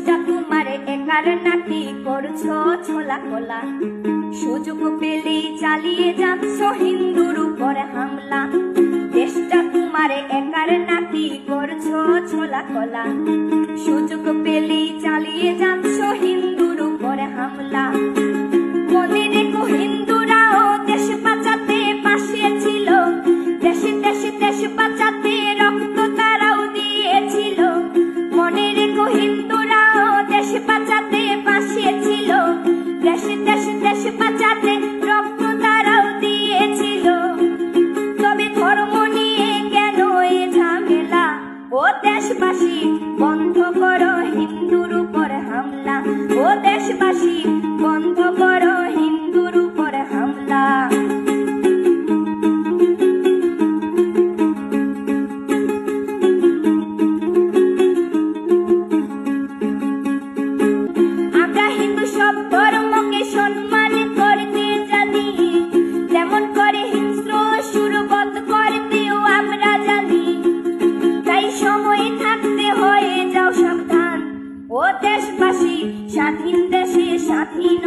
দেশটা তোমার একার নাকি করছো ছোলা কোলা। সুযোগ পেলেই চালিয়ে যাচ্ছ হিন্দুর উপর হামলা। দেশটা তোমার একার নাকি করছো ছোলা কোলা। সুযোগ পেলেই চালিয়ে যাচ্ছ হিন্দুর উপর হামলা। মনে রেখো হিন্দুরাও দেশ বাঁচাতে পাশে ছিল। দেশে দেশে দেশ বাঁচাতে রক্ত তারাও দিয়েছিল। মনে রেখো হিন্দুরাও দেশ বাঁচাতে পাশে ছিল। দেশে দেশে দেশ বাঁচাতে রক্ত তারাও দিয়েছিল। তবে ধর্ম নিয়ে কেন এ ঝামেলা? ও দেশবাসী বন্ধ করো হিন্দুর উপর হামলা। ও দেশবাসী বন্ধ করো হিন্দুর উপর হামলা। আমরা হিন্দু সব ধর্মকে সম্মান করতে জানি। যেমন করে হিংস্র সুরবধ করতেও আমরা জানি। তাই সময় থাকতে হয়ে যাও সাবধান। ও দেশবাসী স্বাধীন দেশে স্বাধীন